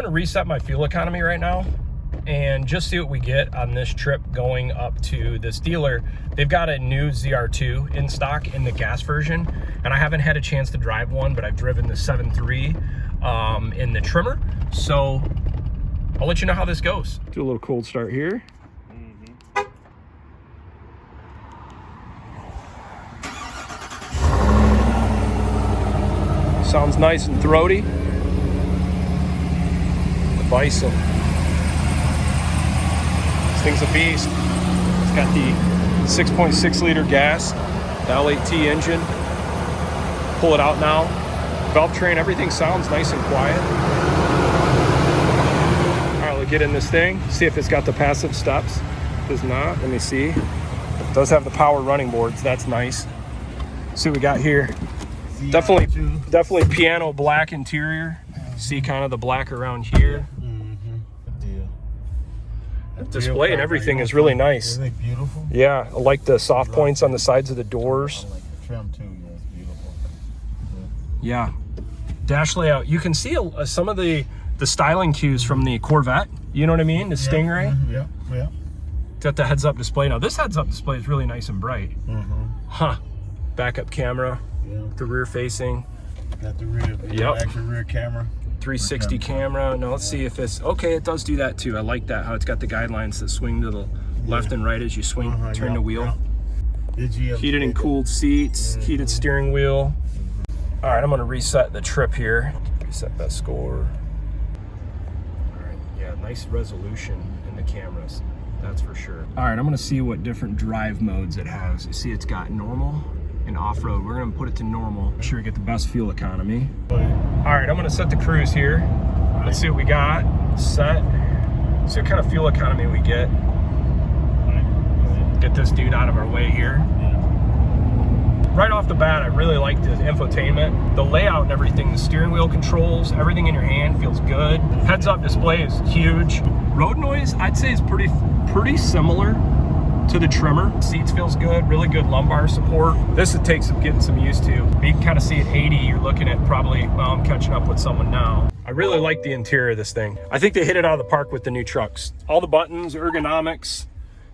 to reset my fuel economy right now and just see what we get on this trip going up to this dealer. They've got a new ZR2 in stock in the gas version, and I haven't had a chance to drive one, but I've driven the 7.3 in the Tremor. So I'll let you know how this goes. Do a little cold start here. Sounds nice and throaty. The Bison. This thing's a beast. It's got the 6.6 liter gas, the L8T engine. Pull it out now. Valve train, everything sounds nice and quiet. All right, we'll get in this thing, see if it's got the passive steps. It does not, let me see. It does have the power running boards, that's nice. See what we got here. Definitely piano black interior. See kind of the black around here. Display and everything is really nice. Isn't it beautiful? Yeah, I like the soft points on the sides of the doors. I like the trim too. Yeah, it's beautiful. Yeah. Dash layout. You can see some of the styling cues from the Corvette. You know what I mean? The Stingray. Yeah, yeah. Got the heads-up display. Now this heads-up display is really nice and bright. Huh. Backup camera. Yeah. The rear facing. Got the rear. Yep. Actual rear camera. 360 camera. Now let's see if it's okay. It does do that too. I like that how it's got the guidelines that swing to the left and right as you swing, turn the wheel. Heated and cooled seats, heated steering wheel. All right, I'm gonna reset the trip here. Reset that score. All right, yeah, nice resolution in the cameras, that's for sure. All right, I'm gonna see what different drive modes it has. You see it's got normal and off-road. We're gonna put it to normal. Make sure you get the best fuel economy. All right, I'm gonna set the cruise here. Let's see what we got. Set. See what kind of fuel economy we get. Get this dude out of our way here. Right off the bat, I really like the infotainment. The layout and everything, the steering wheel controls, everything in your hand feels good. Heads-up display is huge. Road noise, I'd say is pretty similar to the Tremor. Seats feels good, really good lumbar support. This would take some getting some used to. But you can kind of see at 80, you're looking at probably, well, I'm catching up with someone now. I really like the interior of this thing. I think they hit it out of the park with the new trucks. All the buttons, ergonomics,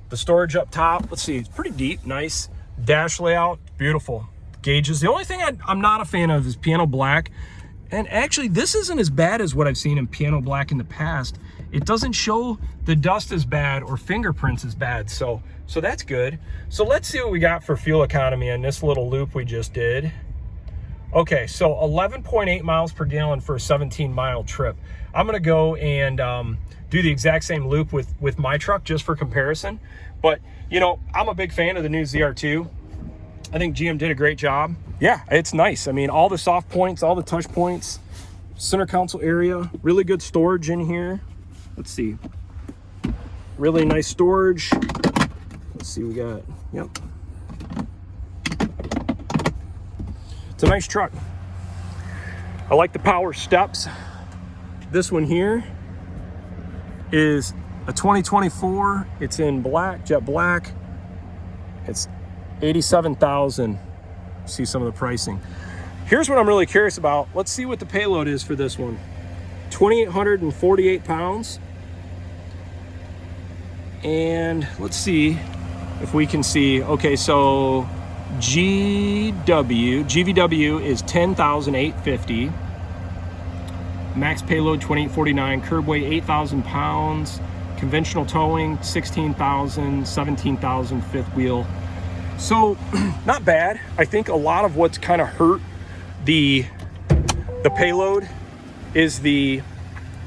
the storage up top. Let's see, it's pretty deep, nice. Dash layout, beautiful. Gauges. The only thing I'm not a fan of is piano black. And actually, this isn't as bad as what I've seen in piano black in the past. It doesn't show the dust as bad or fingerprints as bad, so that's good. So let's see what we got for fuel economy on this little loop we just did. Okay, so 11.8 miles per gallon for a 17-mile trip. I'm gonna go and do the exact same loop with my truck just for comparison. But, you know, I'm a big fan of the new ZR2. I think GM did a great job. Yeah, it's nice. I mean, all the soft points, all the touch points, center console area, really good storage in here. Let's see. Really nice storage. Let's see, we got, yep. It's a nice truck. I like the power steps. This one here is a 2024. It's in black, jet black. It's $87,000. See some of the pricing. Here's what I'm really curious about. Let's see what the payload is for this one. 2,848 pounds. And let's see if we can see. Okay, so GVW is 10,850. Max payload 2,849. Curb weight 8,000 pounds. Conventional towing 16,000, 17,000 fifth wheel. So not bad. I think a lot of what's kind of hurt the payload is the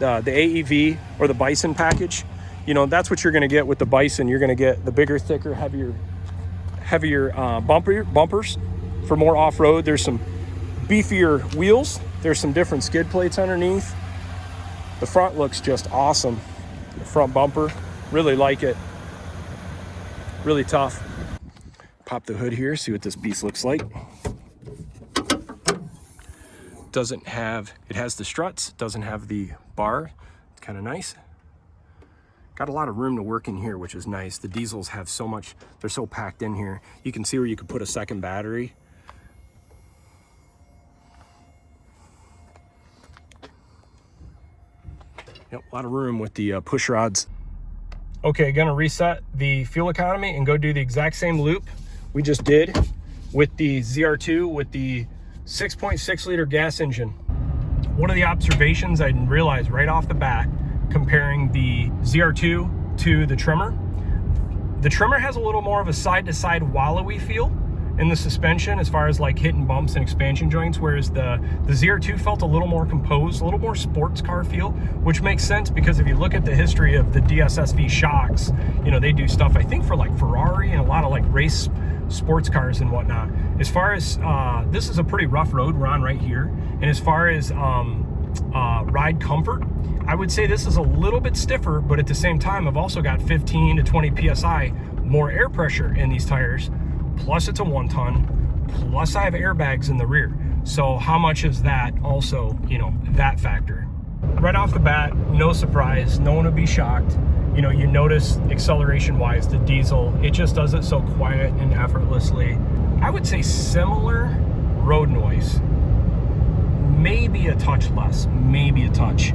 AEV or the Bison package. You know, that's what you're going to get with the Bison. You're going to get the bigger, thicker, heavier bumpers for more off-road. There's some beefier wheels. There's some different skid plates underneath. The front looks just awesome. The front bumper, really like it. Really tough. Pop the hood here, see what this beast looks like. Doesn't have, it has the struts, doesn't have the bar. It's kind of nice. Got a lot of room to work in here, which is nice. The diesels have so much, they're so packed in here. You can see where you could put a second battery. Yep, a lot of room with the push rods. Okay, gonna reset the fuel economy and go do the exact same loop we just did with the ZR2 with the 6.6 liter gas engine. One of the observations I realized right off the bat, comparing the ZR2 to the Tremor has a little more of a side-to-side wallowy feel in the suspension as far as like hitting bumps and expansion joints, whereas the ZR2 felt a little more composed, a little more sports car feel, which makes sense because if you look at the history of the DSSV shocks, you know, they do stuff, I think, for like Ferrari and a lot of like race sports cars and whatnot. As far as, this is a pretty rough road we're on right here. And as far as ride comfort, I would say this is a little bit stiffer, but at the same time, I've also got 15 to 20 PSI more air pressure in these tires. Plus it's a 1 ton, plus I have airbags in the rear. So how much is that also, you know, that factor? Right off the bat, no surprise, no one would be shocked. You know, you notice acceleration wise, the diesel, it just does it so quiet and effortlessly. I would say similar road noise, maybe a touch less, maybe a touch.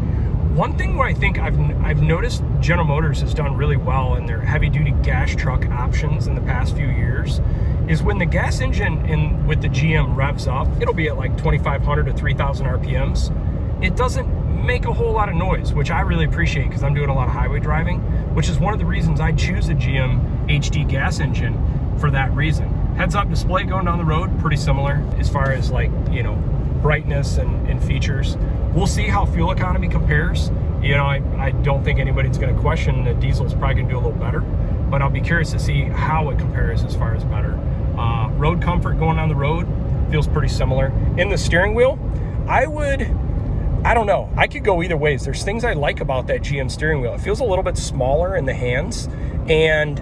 One thing where I think I've noticed General Motors has done really well in their heavy duty gas truck options in the past few years is when the gas engine with the GM revs up, it'll be at like 2,500 to 3,000 RPMs. It doesn't make a whole lot of noise, which I really appreciate because I'm doing a lot of highway driving, which is one of the reasons I choose a GM HD gas engine for that reason. Heads up display going down the road, pretty similar as far as like, you know, brightness and features. We'll see how fuel economy compares. You know, I don't think anybody's going to question that diesel's probably going to do a little better, but I'll be curious to see how it compares as far as better. Road comfort going on the road feels pretty similar. In the steering wheel, I don't know. I could go either ways. There's things I like about that GM steering wheel. It feels a little bit smaller in the hands, and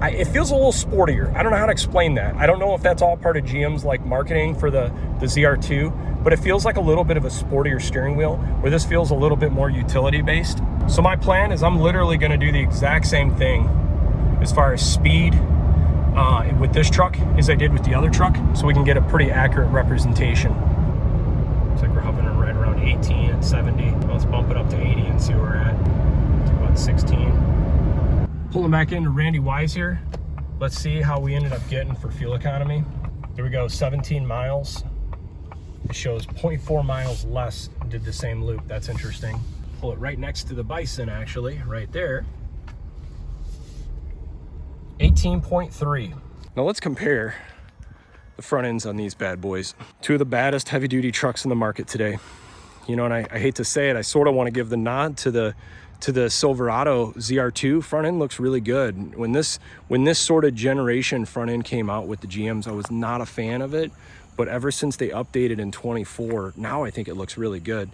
it feels a little sportier. I don't know how to explain that. I don't know if that's all part of GM's like marketing for the ZR2, but it feels like a little bit of a sportier steering wheel, where this feels a little bit more utility based. So my plan is I'm literally going to do the exact same thing as far as speed with this truck as I did with the other truck, so we can get a pretty accurate representation. Looks like we're hovering right around 18 and 70. Let's bump it up to 80 and see where we're at. About 16. Pulling back into Randy Wise here. Let's see how we ended up getting for fuel economy. There we go, 17 miles. It shows 0.4 miles less did the same loop. That's interesting. Pull it right next to the Bison, actually, right there. 18.3. Now let's compare the front ends on these bad boys. Two of the baddest heavy duty trucks in the market today. You know, and I hate to say it, I sort of want to give the nod to the Silverado ZR2. Front end looks really good. When this sort of generation front end came out with the GMs, I was not a fan of it, but ever since they updated in 24, now I think it looks really good.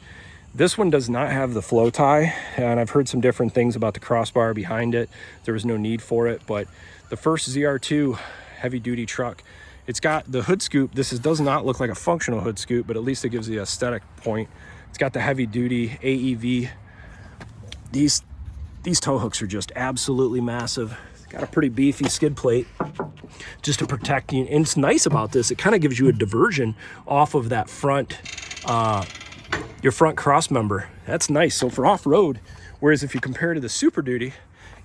This one does not have the flow tie, and I've heard some different things about the crossbar behind it. There was no need for it, but the first ZR2 heavy duty truck, it's got the hood scoop. This does not look like a functional hood scoop, but at least it gives the aesthetic point. It's got the heavy duty AEV. These tow hooks are just absolutely massive. It's got a pretty beefy skid plate just to protect you. And it's nice about this, it kind of gives you a diversion off of that front, your front cross member. That's nice. So for off-road, whereas if you compare to the Super Duty,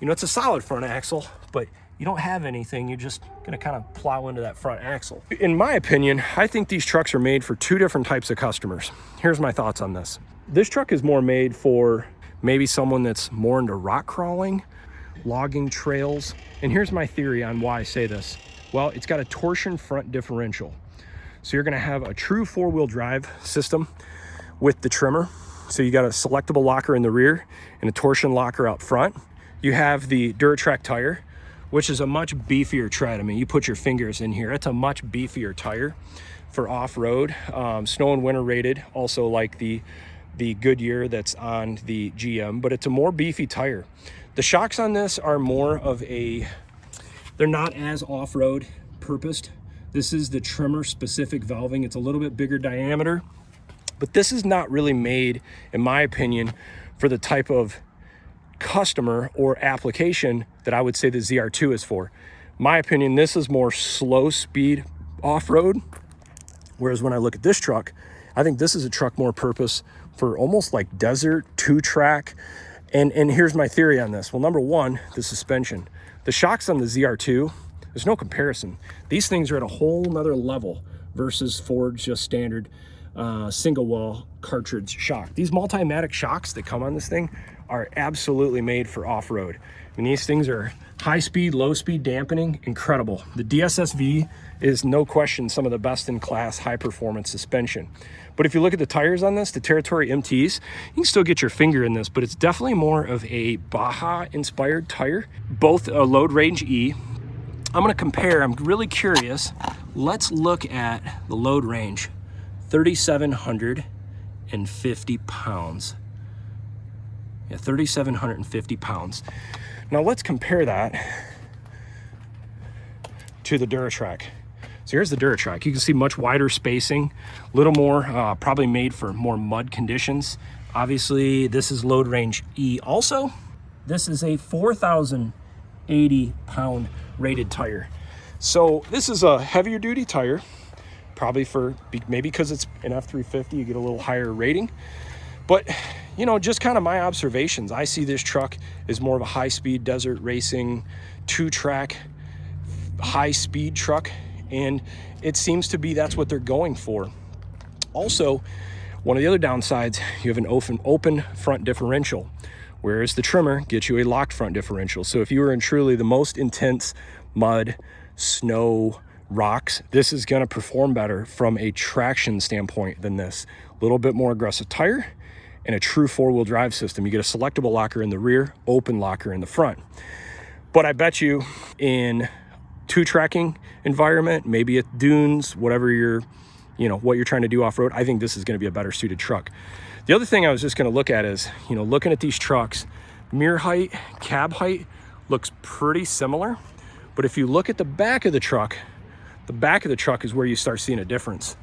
you know, it's a solid front axle, but you don't have anything. You're just gonna kind of plow into that front axle. In my opinion, I think these trucks are made for two different types of customers. Here's my thoughts on this. This truck is more made for maybe someone that's more into rock crawling, logging trails. And here's my theory on why I say this. Well, it's got a torsion front differential. So you're gonna have a true four-wheel drive system with the Tremor. So you got a selectable locker in the rear and a torsion locker out front. You have the Duratrac tire, which is a much beefier tread. I mean, you put your fingers in here, it's a much beefier tire for off-road, snow and winter rated, also like the Goodyear that's on the GM, but it's a more beefy tire. The shocks on this are more of they're not as off-road purposed. This is the Tremor specific valving. It's a little bit bigger diameter, but this is not really made, in my opinion, for the type of customer or application that I would say the ZR2 is for. My opinion, this is more slow speed off-road, whereas when I look at this truck, I think this is a truck more purpose for almost like desert, two-track, And here's my theory on this. Well, number one, the suspension. The shocks on the ZR2, there's no comparison. These things are at a whole nother level versus Ford's just standard single wall cartridge shock. These multi-matic shocks that come on this thing are absolutely made for off-road. I mean, these things are high speed, low speed dampening, incredible. The DSSV is no question some of the best in class high performance suspension. But if you look at the tires on this, the Territory MTs, you can still get your finger in this, but it's definitely more of a Baja inspired tire, both a load range E. I'm gonna compare, I'm really curious. Let's look at the load range, 3,750 pounds. Yeah, 3,750 pounds. Now let's compare that to the Duratrack. So here's the Duratrack. You can see much wider spacing, a little more, probably made for more mud conditions. Obviously, this is load range E. Also, this is a 4,080 pound rated tire. So this is a heavier duty tire, probably for, maybe because it's an F350, you get a little higher rating. But, you know, just kind of my observations, I see this truck as more of a high-speed desert racing, two-track, high-speed truck, and it seems to be that's what they're going for. Also, one of the other downsides, you have an open front differential, whereas the Tremor gets you a locked front differential. So if you were in truly the most intense mud, snow, rocks, this is going to perform better from a traction standpoint than this. A little bit more aggressive tire and a true four-wheel drive system. You get a selectable locker in the rear, open locker in the front. But I bet you in two-tracking environment, maybe at dunes, whatever you're, you know, what you're trying to do off-road, I think this is going to be a better suited truck. The other thing I was just going to look at is, you know, looking at these trucks, mirror height, cab height looks pretty similar. But if you look at the back of the truck is where you start seeing a difference.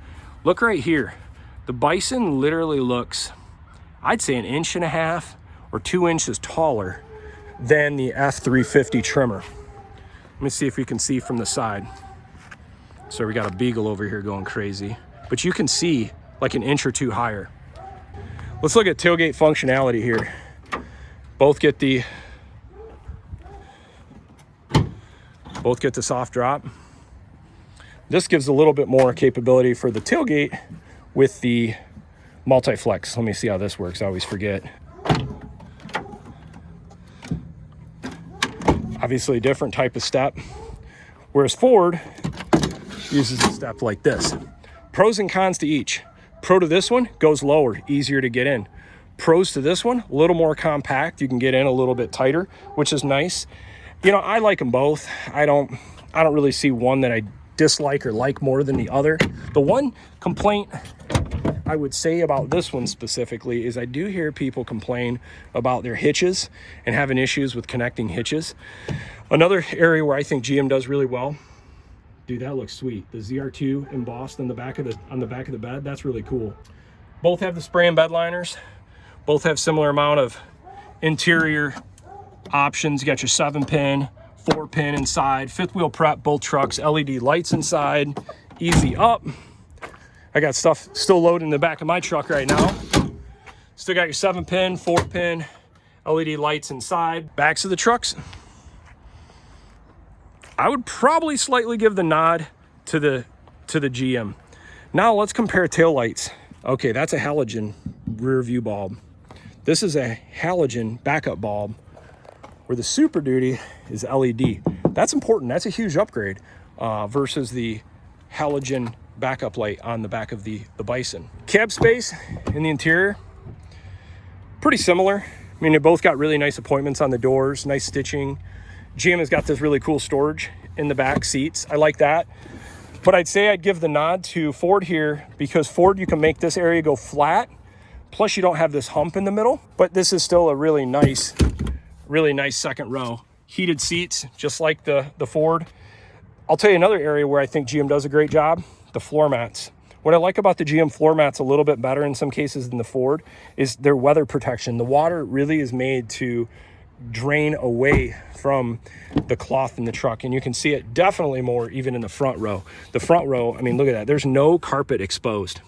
Look right here. The Bison literally looks, I'd say, 1.5 inches or 2 inches taller than the F350 Tremor. Let me see if we can see from the side. So we got a Beagle over here going crazy, but you can see like 1 inch or 2 higher. Let's look at tailgate functionality here. Both get the soft drop. This gives a little bit more capability for the tailgate with the multi-flex. Let me see how this works. I always forget. Obviously a different type of step, whereas Ford uses a step like this. Pros and cons to each. Pro to this one, goes lower, easier to get in. Pros to this one, a little more compact. You can get in a little bit tighter, which is nice. You know, I like them both. I don't really see one that I dislike or like more than the other. The one complaint I would say about this one specifically is I do hear people complain about their hitches and having issues with connecting hitches. Another area where I think GM does really well, dude, that looks sweet. The ZR2 embossed on the back of the bed, that's really cool. Both have the spray and bed liners. Both have similar amount of interior options. You got your 7-pin, 4-pin inside, fifth wheel prep, both trucks, LED lights inside, easy up. I got stuff still loaded in the back of my truck right now. Still got your 7-pin, 4-pin, LED lights inside. Backs of the trucks, I would probably slightly give the nod to the GM. Now let's compare taillights. Okay, that's a halogen rear view bulb. This is a halogen backup bulb, where the Super Duty is LED. That's important. That's a huge upgrade versus the halogen backup light on the back of the Bison. Cab space in the interior, pretty similar. I mean, they both got really nice appointments on the doors, nice stitching. GM has got this really cool storage in the back seats. I like that. But I'd say I'd give the nod to Ford here, because Ford, you can make this area go flat. Plus you don't have this hump in the middle, but this is still a really nice second row. Heated seats, just like the Ford. I'll tell you another area where I think GM does a great job, the floor mats. What I like about the GM floor mats a little bit better in some cases than the Ford is their weather protection. The water really is made to drain away from the cloth in the truck, and you can see it definitely more even in the front row. The front row, I mean, look at that. There's no carpet exposed.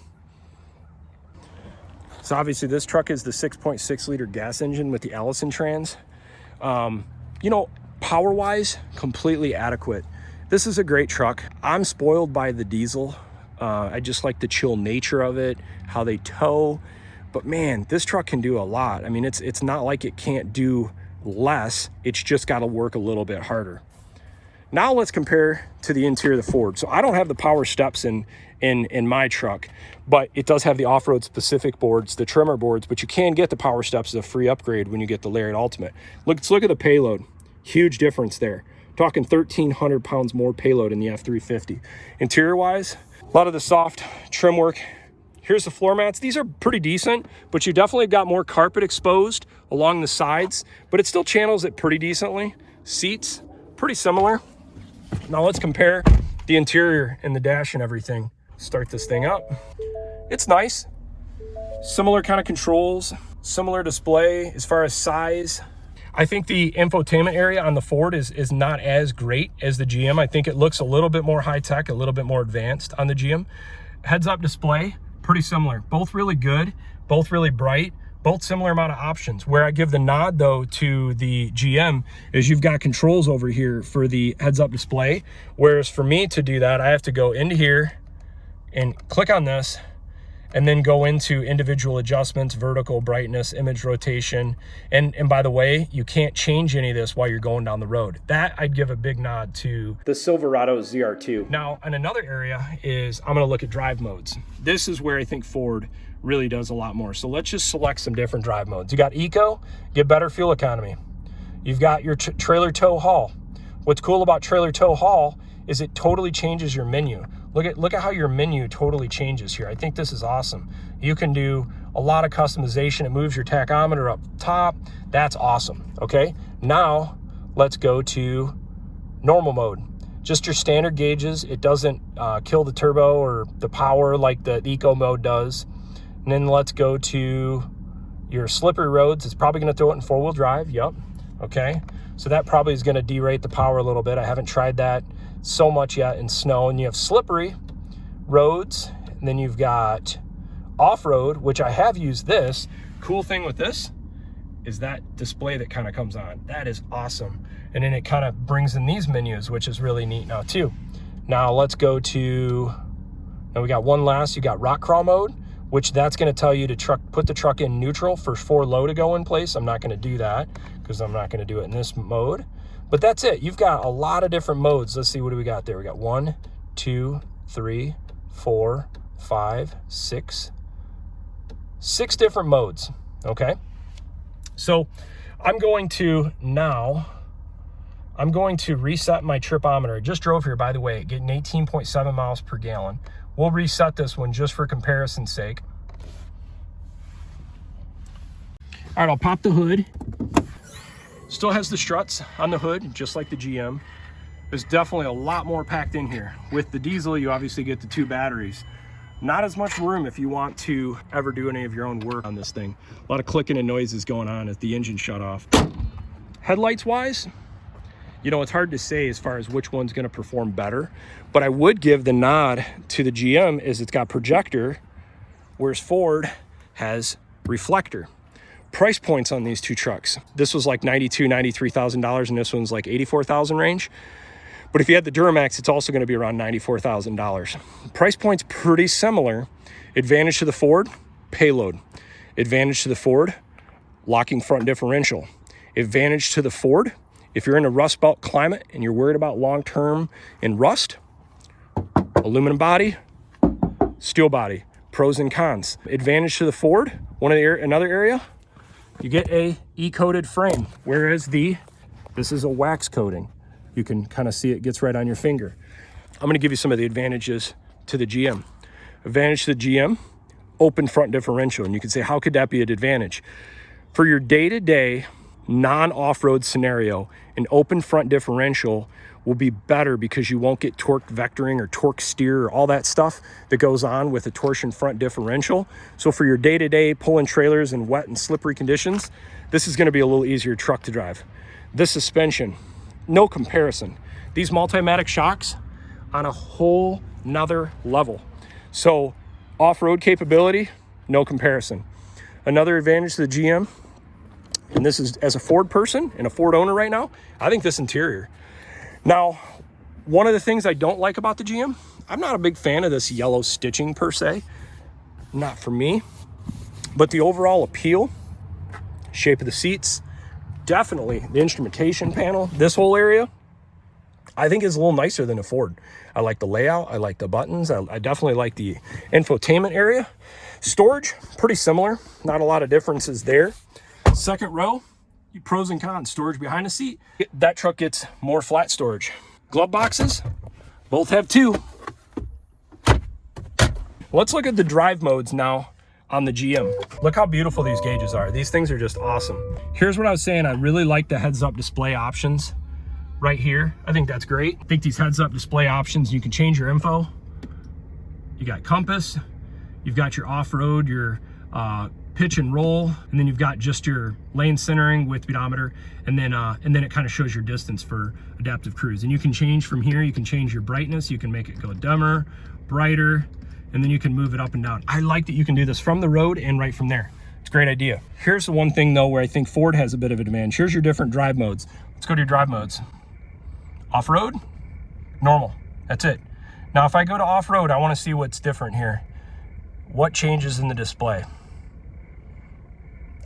So obviously this truck is the 6.6 liter gas engine with the Allison trans. You know, power-wise, completely adequate. This is a great truck. I'm spoiled by the diesel. I just like the chill nature of it, how they tow. But man, this truck can do a lot. I mean, it's not like it can't do less. It's just got to work a little bit harder. Now let's compare to the interior of the Ford. So I don't have the power steps in my truck, but it does have the off-road specific boards, the Tremor boards, but you can get the power steps as a free upgrade when you get the Lariat Ultimate. Let's look at the payload. Huge difference there. Talking 1,300 pounds more payload in the F350. Interior-wise, a lot of the soft trim work. Here's the floor mats. These are pretty decent, but you definitely got more carpet exposed along the sides, but it still channels it pretty decently. Seats, pretty similar. Now let's compare the interior and the dash and everything. Start this thing up. It's nice. Similar kind of controls, similar display as far as size. I think the infotainment area on the Ford is not as great as the GM. I think it looks a little bit more high-tech, a little bit more advanced on the GM. Heads-up display, pretty similar. Both really good, both really bright, both similar amount of options. Where I give the nod though to the GM is you've got controls over here for the heads-up display. Whereas for me to do that, I have to go into here and click on this and then go into individual adjustments, vertical, brightness, image rotation. And by the way, you can't change any of this while you're going down the road. That I'd give a big nod to the Silverado ZR2. Now, in another area is I'm gonna look at drive modes. This is where I think Ford really does a lot more. So let's just select some different drive modes. You got Eco, get better fuel economy. You've got your trailer tow haul. What's cool about trailer tow haul is it totally changes your menu. Look at how your menu totally changes here. I think this is awesome. You can do a lot of customization. It moves your tachometer up top. That's awesome, okay? Now, let's go to normal mode. Just your standard gauges. It doesn't kill the turbo or the power like the Eco mode does. And then let's go to your slippery roads. It's probably gonna throw it in four-wheel drive, yep, okay? So that probably is gonna derate the power a little bit. I haven't tried that so much yet in snow. And you have slippery roads, and then you've got off-road, which I have used this. Cool thing with this is that display that kind of comes on. That is awesome. And then it kind of brings in these menus, which is really neat now too. Now let's go to, now we got one last, you got rock crawl mode, which that's gonna tell you to put the truck in neutral for low to go in place. I'm not gonna do that because I'm not gonna do it in this mode. But that's it. You've got a lot of different modes. Let's see, what do we got there? We got 1, 2, 3, 4, 5, 6 different modes, okay? So I'm going to reset my tripometer. I just drove here, by the way, getting 18.7 miles per gallon. We'll reset this one just for comparison's sake. All right, I'll pop the hood. Still has the struts on the hood, just like the GM. There's definitely a lot more packed in here. With the diesel, you obviously get the 2 batteries. Not as much room if you want to ever do any of your own work on this thing. A lot of clicking and noises going on as the engine shut off. Headlights wise, you know, it's hard to say as far as which one's gonna perform better, but I would give the nod to the GM is it's got projector, whereas Ford has reflector. Price points on these two trucks. This was like $92,000, $93,000, and this one's like $84,000 range. But if you had the Duramax, it's also gonna be around $94,000. Price point's pretty similar. Advantage to the Ford, payload. Advantage to the Ford, locking front differential. Advantage to the Ford, if you're in a rust belt climate and you're worried about long-term in rust, aluminum body, steel body, pros and cons. Advantage to the Ford, another area, you get a E-coated frame, whereas this is a wax coating. You can kind of see it gets right on your finger. I'm gonna give you some of the advantages to the GM. Advantage to the GM, open front differential. And you can say, how could that be an advantage? For your day-to-day non-off-road scenario, an open front differential will be better because you won't get torque vectoring or torque steer or all that stuff that goes on with a torsion front differential. So for your day-to-day pulling trailers in wet and slippery conditions, this is gonna be a little easier truck to drive. This suspension, no comparison. These Multimatic shocks on a whole nother level. So off-road capability, no comparison. Another advantage to the GM, and this is as a Ford person and a Ford owner right now, I think this interior. Now, one of the things I don't like about the GM, I'm not a big fan of this yellow stitching per se. Not for me, but the overall appeal, shape of the seats, definitely the instrumentation panel, this whole area, I think is a little nicer than a Ford. I like the layout, I like the buttons, I definitely like the infotainment area. Storage, pretty similar, not a lot of differences there. Second row, pros and cons, storage behind the seat. That truck gets more flat storage. Glove boxes, both have 2. Let's look at the drive modes now on the GM. Look how beautiful these gauges are. These things are just awesome. Here's what I was saying. I really like the heads-up display options right here. I think that's great. I think these heads-up display options, you can change your info. You got compass, you've got your off-road, your pitch and roll, and then you've got just your lane centering with speedometer, and then it kind of shows your distance for adaptive cruise. And you can change from here, you can change your brightness, you can make it go dimmer, brighter, and then you can move it up and down. I like that you can do this from the road and right from there. It's a great idea. Here's the one thing though where I think Ford has a bit of a demand. Here's your different drive modes. Let's go to your drive modes. Off-road, normal, that's it. Now if I go to off-road, I wanna see what's different here. What changes in the display?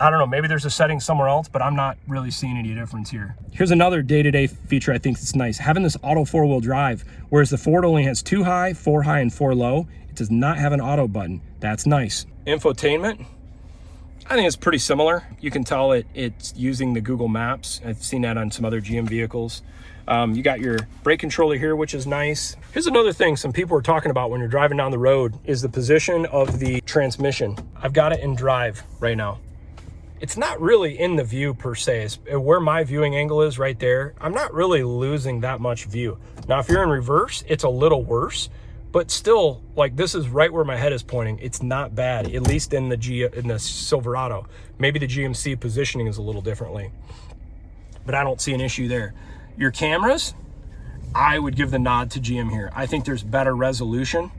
I don't know, maybe there's a setting somewhere else, but I'm not really seeing any difference here. Here's another day-to-day feature I think that's nice. Having this auto 4-wheel drive, whereas the Ford only has 2 high, 4 high, and 4 low, it does not have an auto button. That's nice. Infotainment, I think it's pretty similar. You can tell it's using the Google Maps. I've seen that on some other GM vehicles. You got your brake controller here, which is nice. Here's another thing some people are talking about when you're driving down the road is the position of the transmission. I've got it in drive right now. It's not really in the view per se. It's where my viewing angle is right there. I'm not really losing that much view. Now, if you're in reverse, it's a little worse, but still, like, this is right where my head is pointing. It's not bad, at least in the Silverado. Maybe the GMC positioning is a little differently, but I don't see an issue there. Your cameras, I would give the nod to GM here. I think there's better resolution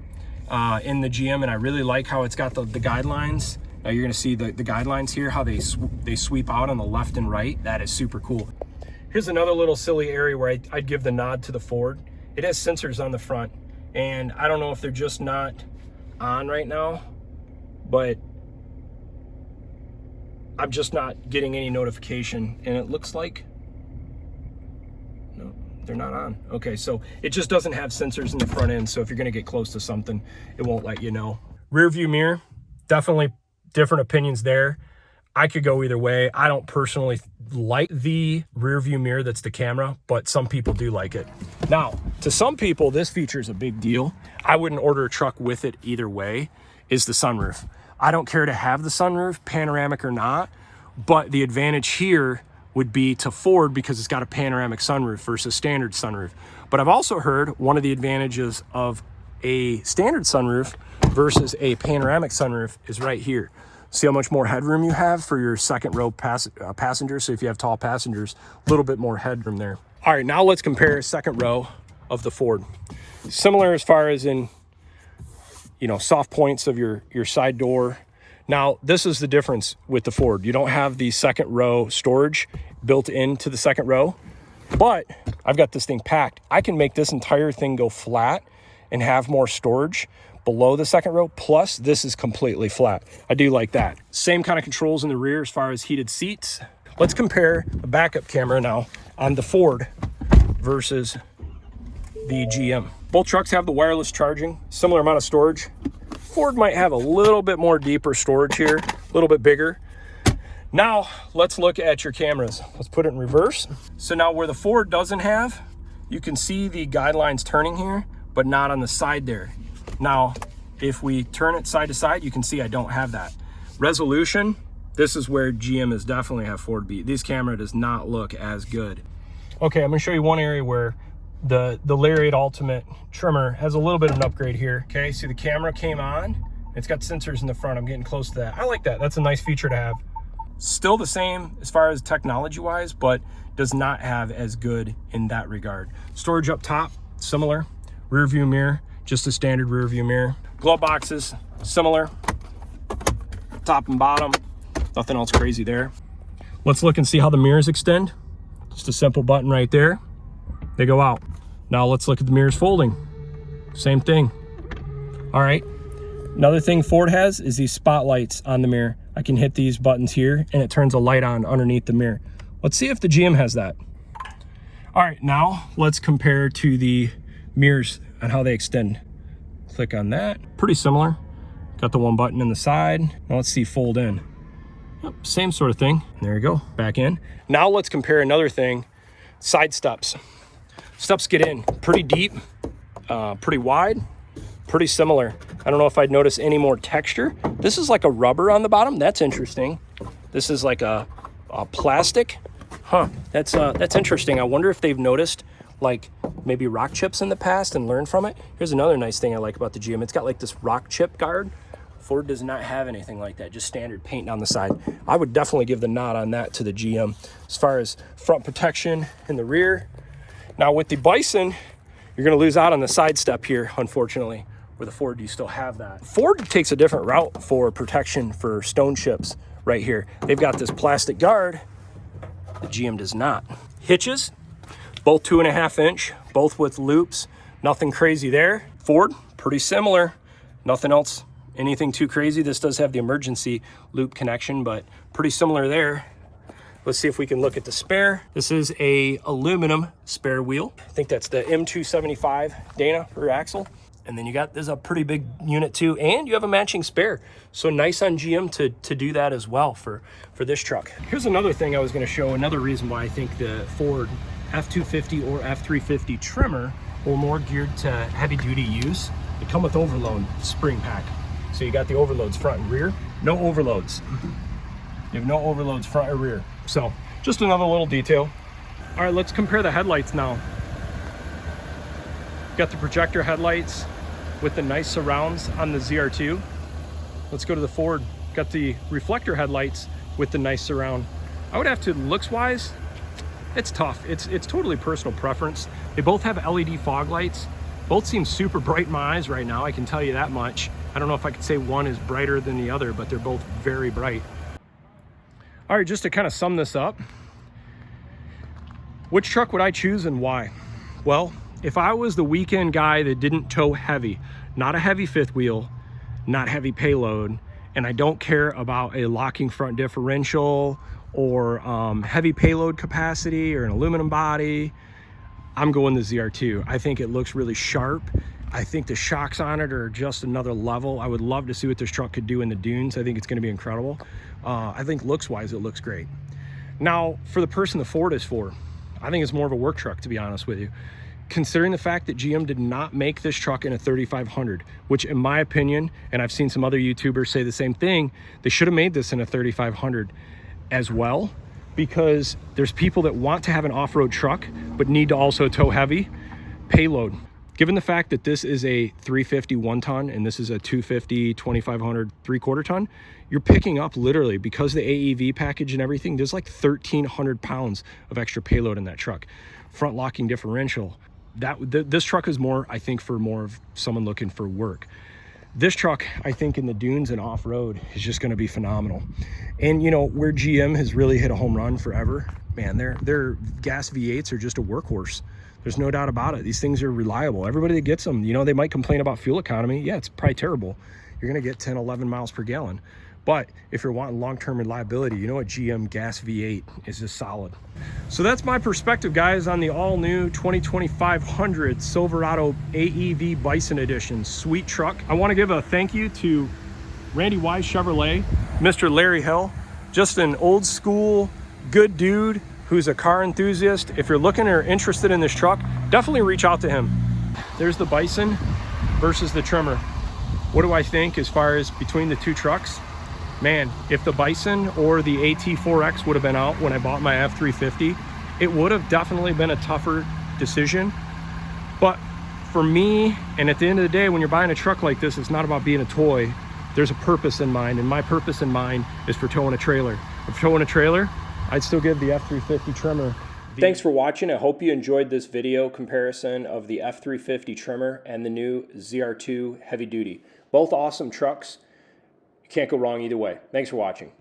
in the GM, and I really like how it's got the guidelines. Now you're gonna see the guidelines here, how they sweep out on the left and right. That is super cool. Here's another little silly area where I'd give the nod to the Ford. It has sensors on the front, and I don't know if they're just not on right now, but I'm just not getting any notification, and it looks like, no, they're not on. Okay, so it just doesn't have sensors in the front end, so if you're gonna get close to something, it won't let you know. Rear view mirror, definitely different opinions there. I could go either way. I don't personally like the rear view mirror that's the camera, but some people do like it. Now, to some people, this feature is a big deal. I wouldn't order a truck with it either way, is the sunroof. I don't care to have the sunroof, panoramic or not, but the advantage here would be to Ford because it's got a panoramic sunroof versus standard sunroof. But I've also heard one of the advantages of a standard sunroof versus a panoramic sunroof is right here. See how much more headroom you have for your second row passengers. So if you have tall passengers, a little bit more headroom there. All right, now let's compare second row of the Ford. Similar as far as in, you know, soft points of your side door. Now, this is the difference with the Ford. You don't have the second row storage built into the second row, but I've got this thing packed. I can make this entire thing go flat and have more storage below the second row, plus this is completely flat. I do like that. Same kind of controls in the rear as far as heated seats. Let's compare the backup camera now on the Ford versus the GM. Both trucks have the wireless charging, similar amount of storage. Ford might have a little bit more deeper storage here, a little bit bigger. Now, let's look at your cameras. Let's put it in reverse. So now where the Ford doesn't have, you can see the guidelines turning here, but not on the side there. Now, if we turn it side to side, you can see I don't have that. Resolution, this is where GM is definitely have Ford beat. This camera does not look as good. Okay, I'm gonna show you one area where the Lariat Ultimate Tremor has a little bit of an upgrade here. Okay, see the camera came on. It's got sensors in the front. I'm getting close to that. I like that. That's a nice feature to have. Still the same as far as technology-wise, but does not have as good in that regard. Storage up top, similar. Rear view mirror, just a standard rear view mirror. Glove boxes, similar. Top and bottom. Nothing else crazy there. Let's look and see how the mirrors extend. Just a simple button right there. They go out. Now let's look at the mirrors folding. Same thing. All right. Another thing Ford has is these spotlights on the mirror. I can hit these buttons here and it turns a light on underneath the mirror. Let's see if the GM has that. All right, now let's compare to the mirrors and how they extend. Click on that. Pretty similar. Got the one button in the side. Now let's see fold in. Yep, same sort of thing. There you go, back in. Now let's compare another thing. Side steps. Steps get in pretty deep, pretty wide, pretty similar. I don't know if I'd notice any more texture. This is like a rubber on the bottom. That's interesting. This is like a plastic. Huh, that's interesting. I wonder if they've noticed like maybe rock chips in the past and learned from it. Here's another nice thing I like about the GM. It's got like this rock chip guard. Ford does not have anything like that, just standard paint down the side. I would definitely give the nod on that to the GM. As far as front protection in the rear. Now with the Bison, you're gonna lose out on the side step here, unfortunately. With the Ford, you still have that. Ford takes a different route for protection for stone chips right here. They've got this plastic guard. The GM does not. Hitches, both 2.5 inch, both with loops. Nothing crazy there. Ford, pretty similar. Nothing else, anything too crazy. This does have the emergency loop connection, but pretty similar there. Let's see if we can look at the spare. This is a aluminum spare wheel. I think that's the M275 Dana per axle. And then you got, there's a pretty big unit too, and you have a matching spare. So nice on GM to do that as well for this truck. Here's another thing I was gonna show, another reason why I think the Ford F250 or F350 Tremor are more geared to heavy duty use. They come with overload spring pack. So you got the overloads front and rear, no overloads. You have no overloads front or rear. So just another little detail. All right, let's compare the headlights now. Got the projector headlights with the nice surrounds on the ZR2. Let's go to the Ford. Got the reflector headlights with the nice surround. I would have to, looks wise, it's tough. It's totally personal preference. They both have LED fog lights. Both seem super bright in my eyes right now, I can tell you that much. I don't know if I could say one is brighter than the other, but they're both very bright. All right, just to kind of sum this up, which truck would I choose and why? Well, if I was the weekend guy that didn't tow heavy, not a heavy fifth wheel, not heavy payload, and I don't care about a locking front differential or heavy payload capacity or an aluminum body, I'm going the ZR2. I think it looks really sharp. I think the shocks on it are just another level. I would love to see what this truck could do in the dunes. I think it's gonna be incredible. I think looks-wise, it looks great. Now, for the person the Ford is for, I think it's more of a work truck, to be honest with you. Considering the fact that GM did not make this truck in a 3500, which in my opinion, and I've seen some other YouTubers say the same thing, they should have made this in a 3500 as well, because there's people that want to have an off-road truck, but need to also tow heavy. Payload. Given the fact that this is a 350 1 ton and this is a 250 2500 3/4 ton, you're picking up literally, because the AEV package and everything, there's like 1,300 pounds of extra payload in that truck. Front locking differential. This truck is more, I think, for more of someone looking for work. This truck, I think, in the dunes and off-road is just going to be phenomenal. And you know, where GM has really hit a home run forever, man, their gas V8s are just a workhorse. There's no doubt about it. These things are reliable. Everybody that gets them, you know, they might complain about fuel economy. Yeah, it's probably terrible. You're going to get 10, 11 miles per gallon. But if you're wanting long-term reliability, you know what, GM gas V8 is just solid. So that's my perspective, guys, on the all-new 2500 Silverado AEV Bison Edition. Sweet truck. I want to give a thank you to Randy Wise Chevrolet, Mr. Larry Hill, just an old school, good dude who's a car enthusiast. If you're looking or interested in this truck, definitely reach out to him. There's the Bison versus the Tremor. What do I think as far as between the two trucks? Man, if the Bison or the AT4X would have been out when I bought my F350, it would have definitely been a tougher decision. But for me, and at the end of the day, when you're buying a truck like this, it's not about being a toy. There's a purpose in mind, and my purpose in mind is for towing a trailer. If towing a trailer, I'd still give the F350 Tremor. Thanks for watching. I hope you enjoyed this video comparison of the F350 Tremor and the new ZR2 Heavy Duty. Both awesome trucks. You can't go wrong either way. Thanks for watching.